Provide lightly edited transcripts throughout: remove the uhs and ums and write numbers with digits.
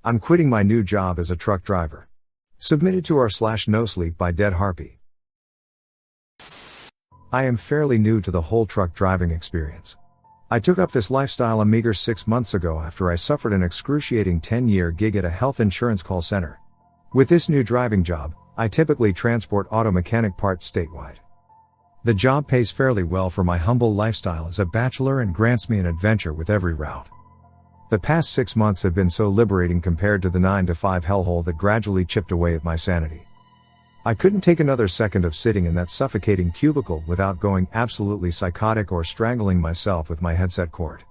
I'm quitting my new job as a truck driver. Submitted to r/nosleep by Dead Harpy. I am fairly new to the whole truck driving experience. I took up this lifestyle a meager 6 months ago after I suffered an excruciating 10-year gig at a health insurance call center. With this new driving job, I typically transport auto mechanic parts statewide. The job pays fairly well for my humble lifestyle as a bachelor and grants me an adventure with every route. The past 6 months have been so liberating compared to the 9-to-5 hellhole that gradually chipped away at my sanity. I couldn't take another second of sitting in that suffocating cubicle without going absolutely psychotic or strangling myself with my headset cord.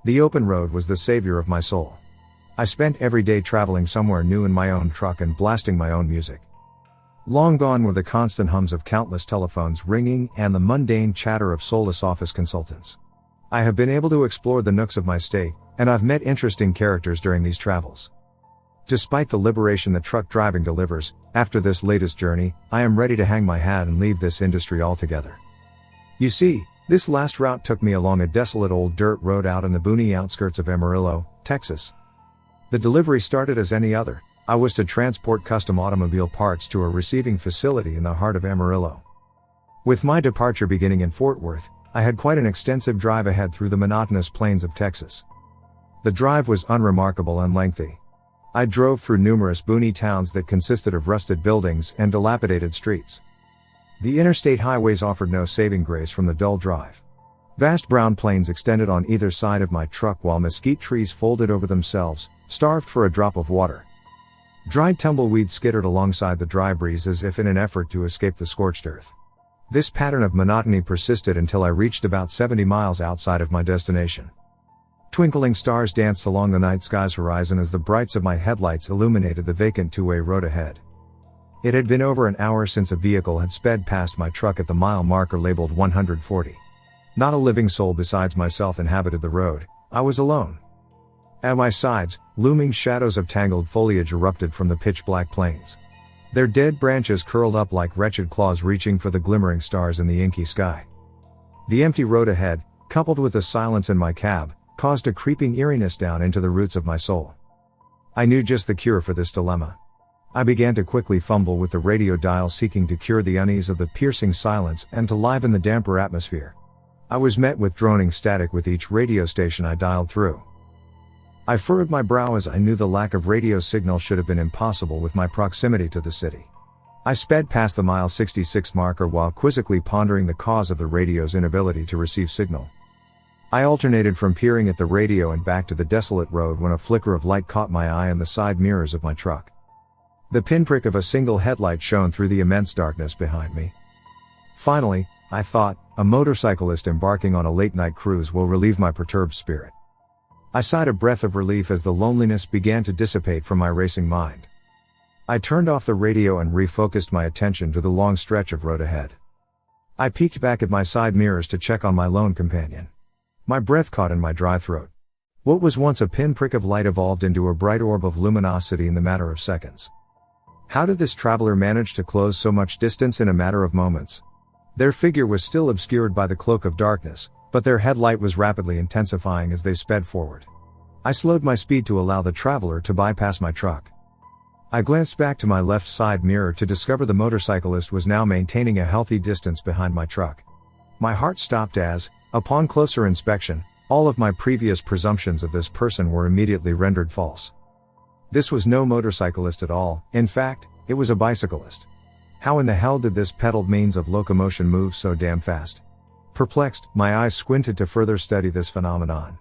The open road was the savior of my soul. I spent every day traveling somewhere new in my own truck and blasting my own music. Long gone were the constant hums of countless telephones ringing and the mundane chatter of soulless office consultants. I have been able to explore the nooks of my state, and I've met interesting characters during these travels. Despite the liberation that truck driving delivers, after this latest journey, I am ready to hang my hat and leave this industry altogether. You see, this last route took me along a desolate old dirt road out in the boony outskirts of Amarillo, Texas. The delivery started as any other. I was to transport custom automobile parts to a receiving facility in the heart of Amarillo. With my departure beginning in Fort Worth, I had quite an extensive drive ahead through the monotonous plains of Texas. The drive was unremarkable and lengthy. I drove through numerous boony towns that consisted of rusted buildings and dilapidated streets. The interstate highways offered no saving grace from the dull drive. Vast brown plains extended on either side of my truck while mesquite trees folded over themselves, starved for a drop of water. Dried tumbleweeds skittered alongside the dry breeze as if in an effort to escape the scorched earth. This pattern of monotony persisted until I reached about 70 miles outside of my destination. Twinkling stars danced along the night sky's horizon as the brights of my headlights illuminated the vacant two-way road ahead. It had been over an hour since a vehicle had sped past my truck at the mile marker labeled 140. Not a living soul besides myself inhabited the road. I was alone. At my sides, looming shadows of tangled foliage erupted from the pitch-black plains. Their dead branches curled up like wretched claws reaching for the glimmering stars in the inky sky. The empty road ahead, coupled with the silence in my cab, caused a creeping eeriness down into the roots of my soul. I knew just the cure for this dilemma. I began to quickly fumble with the radio dial seeking to cure the unease of the piercing silence and to liven the damper atmosphere. I was met with droning static with each radio station I dialed through. I furrowed my brow as I knew the lack of radio signal should have been impossible with my proximity to the city. I sped past the mile 66 marker while quizzically pondering the cause of the radio's inability to receive signal. I alternated from peering at the radio and back to the desolate road when a flicker of light caught my eye in the side mirrors of my truck. The pinprick of a single headlight shone through the immense darkness behind me. Finally, I thought, a motorcyclist embarking on a late-night cruise will relieve my perturbed spirit. I sighed a breath of relief as the loneliness began to dissipate from my racing mind. I turned off the radio and refocused my attention to the long stretch of road ahead. I peeked back at my side mirrors to check on my lone companion. My breath caught in my dry throat. What was once a pinprick of light evolved into a bright orb of luminosity in the matter of seconds. How did this traveler manage to close so much distance in a matter of moments? Their figure was still obscured by the cloak of darkness, but their headlight was rapidly intensifying as they sped forward. I slowed my speed to allow the traveler to bypass my truck. I glanced back to my left side mirror to discover the motorcyclist was now maintaining a healthy distance behind my truck. My heart stopped as, upon closer inspection, all of my previous presumptions of this person were immediately rendered false. This was no motorcyclist at all, in fact, it was a bicyclist. How in the hell did this pedaled means of locomotion move so damn fast? Perplexed, my eyes squinted to further study this phenomenon.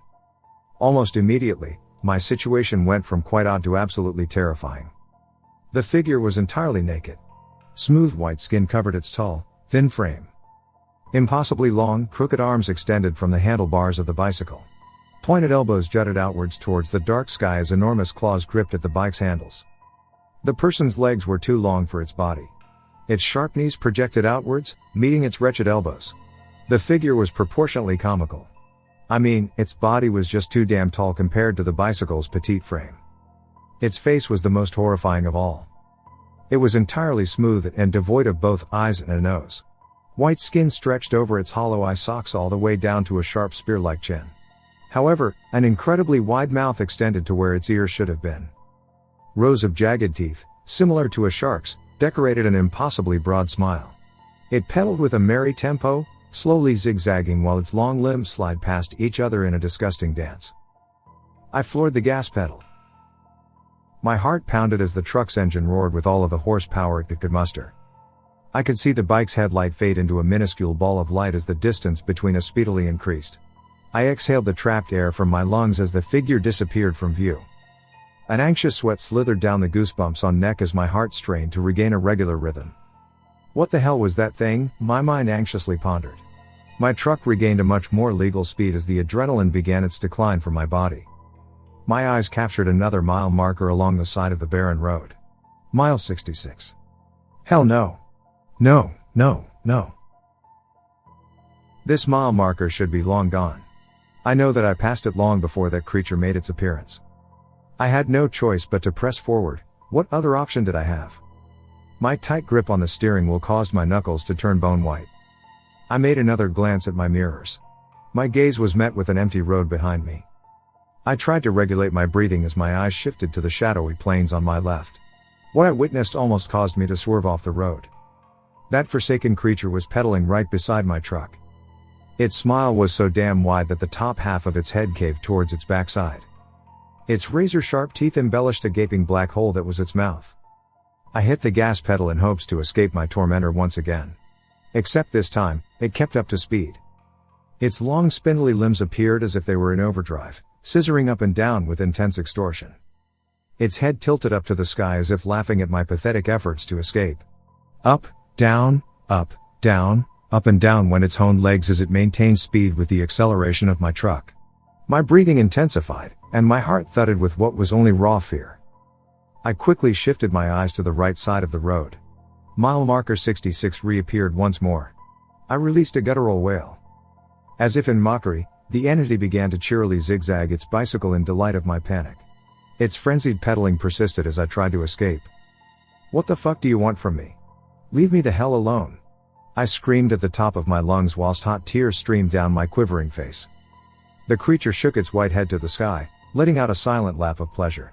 Almost immediately, my situation went from quite odd to absolutely terrifying. The figure was entirely naked. Smooth white skin covered its tall, thin frame. Impossibly long, crooked arms extended from the handlebars of the bicycle. Pointed elbows jutted outwards towards the dark sky as enormous claws gripped at the bike's handles. The person's legs were too long for its body. Its sharp knees projected outwards, meeting its wretched elbows. The figure was proportionately comical. I mean, its body was just too damn tall compared to the bicycle's petite frame. Its face was the most horrifying of all. It was entirely smooth and devoid of both eyes and a nose. White skin stretched over its hollow eye sockets all the way down to a sharp spear-like chin. However, an incredibly wide mouth extended to where its ears should have been. Rows of jagged teeth, similar to a shark's, decorated an impossibly broad smile. It pedaled with a merry tempo, slowly zigzagging while its long limbs slide past each other in a disgusting dance. I floored the gas pedal. My heart pounded as the truck's engine roared with all of the horsepower it could muster. I could see the bike's headlight fade into a minuscule ball of light as the distance between us speedily increased. I exhaled the trapped air from my lungs as the figure disappeared from view. An anxious sweat slithered down the goosebumps on neck as my heart strained to regain a regular rhythm. What the hell was that thing? My mind anxiously pondered. My truck regained a much more legal speed as the adrenaline began its decline from my body. My eyes captured another mile marker along the side of the barren road. Mile 66. Hell no. No, no, no. This mile marker should be long gone. I know that I passed it long before that creature made its appearance. I had no choice but to press forward. What other option did I have? My tight grip on the steering wheel caused my knuckles to turn bone white. I made another glance at my mirrors. My gaze was met with an empty road behind me. I tried to regulate my breathing as my eyes shifted to the shadowy plains on my left. What I witnessed almost caused me to swerve off the road. That forsaken creature was pedaling right beside my truck. Its smile was so damn wide that the top half of its head caved towards its backside. Its razor-sharp teeth embellished a gaping black hole that was its mouth. I hit the gas pedal in hopes to escape my tormentor once again. Except this time, it kept up to speed. Its long spindly limbs appeared as if they were in overdrive, scissoring up and down with intense extortion. Its head tilted up to the sky as if laughing at my pathetic efforts to escape. Up, down, up and down went its honed legs as it maintained speed with the acceleration of my truck. My breathing intensified, and my heart thudded with what was only raw fear. I quickly shifted my eyes to the right side of the road. Mile marker 66 reappeared once more. I released a guttural wail. As if in mockery, the entity began to cheerily zigzag its bicycle in delight of my panic. Its frenzied pedaling persisted as I tried to escape. What the fuck do you want from me? Leave me the hell alone. I screamed at the top of my lungs whilst hot tears streamed down my quivering face. The creature shook its white head to the sky, letting out a silent laugh of pleasure.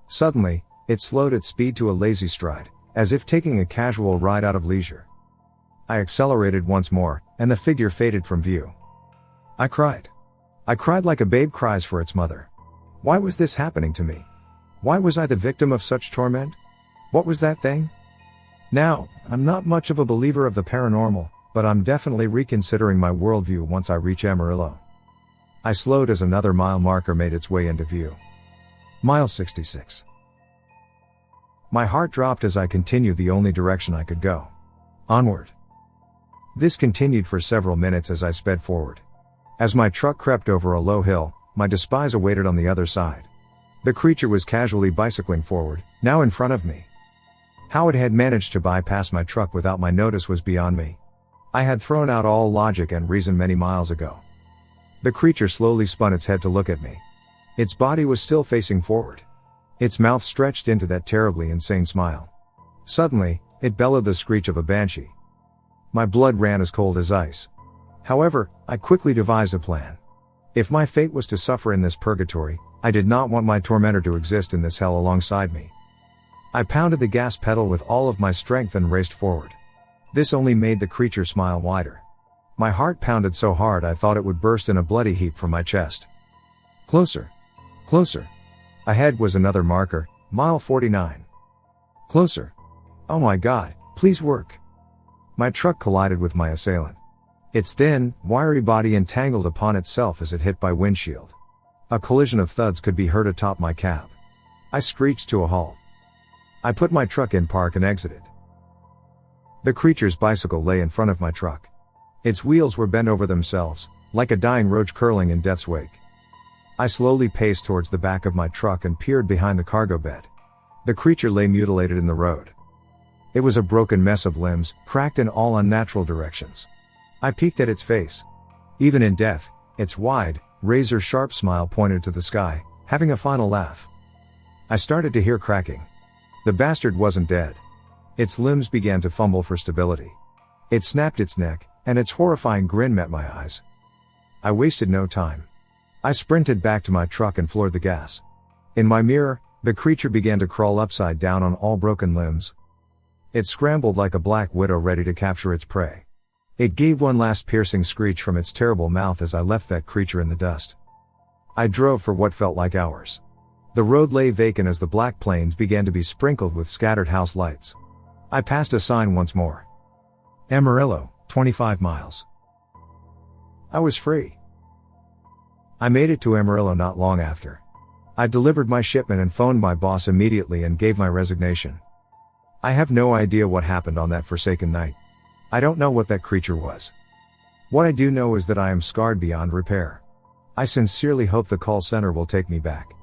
Suddenly, it slowed its speed to a lazy stride, as if taking a casual ride out of leisure. I accelerated once more, and the figure faded from view. I cried. I cried like a babe cries for its mother. Why was this happening to me? Why was I the victim of such torment? What was that thing? Now, I'm not much of a believer of the paranormal, but I'm definitely reconsidering my worldview once I reach Amarillo. I slowed as another mile marker made its way into view. Mile 66. My heart dropped as I continued the only direction I could go. Onward. This continued for several minutes as I sped forward. As my truck crept over a low hill, my despise awaited on the other side. The creature was casually bicycling forward, now in front of me. How it had managed to bypass my truck without my notice was beyond me. I had thrown out all logic and reason many miles ago. The creature slowly spun its head to look at me. Its body was still facing forward. Its mouth stretched into that terribly insane smile. Suddenly, it bellowed the screech of a banshee. My blood ran as cold as ice. However, I quickly devised a plan. If my fate was to suffer in this purgatory, I did not want my tormentor to exist in this hell alongside me. I pounded the gas pedal with all of my strength and raced forward. This only made the creature smile wider. My heart pounded so hard I thought it would burst in a bloody heap from my chest. Closer. Closer. Ahead was another marker, mile 49. Closer. Oh my God, please work. My truck collided with my assailant. Its thin, wiry body entangled upon itself as it hit my windshield. A collision of thuds could be heard atop my cab. I screeched to a halt. I put my truck in park and exited. The creature's bicycle lay in front of my truck. Its wheels were bent over themselves, like a dying roach curling in death's wake. I slowly paced towards the back of my truck and peered behind the cargo bed. The creature lay mutilated in the road. It was a broken mess of limbs, cracked in all unnatural directions. I peeked at its face. Even in death, its wide, razor-sharp smile pointed to the sky, having a final laugh. I started to hear cracking. The bastard wasn't dead. Its limbs began to fumble for stability. It snapped its neck, and its horrifying grin met my eyes. I wasted no time. I sprinted back to my truck and floored the gas. In my mirror, The creature began to crawl upside down on all broken limbs. It scrambled like a black widow ready to capture its prey. It gave one last piercing screech from its terrible mouth as I left that creature in the dust. I drove for what felt like hours. The road lay vacant as the black plains began to be sprinkled with scattered house lights. I passed a sign once more. Amarillo, 25 miles. I was free. I made it to Amarillo not long after. I delivered my shipment and phoned my boss immediately and gave my resignation. I have no idea what happened on that forsaken night. I don't know what that creature was. What I do know is that I am scarred beyond repair. I sincerely hope the call center will take me back.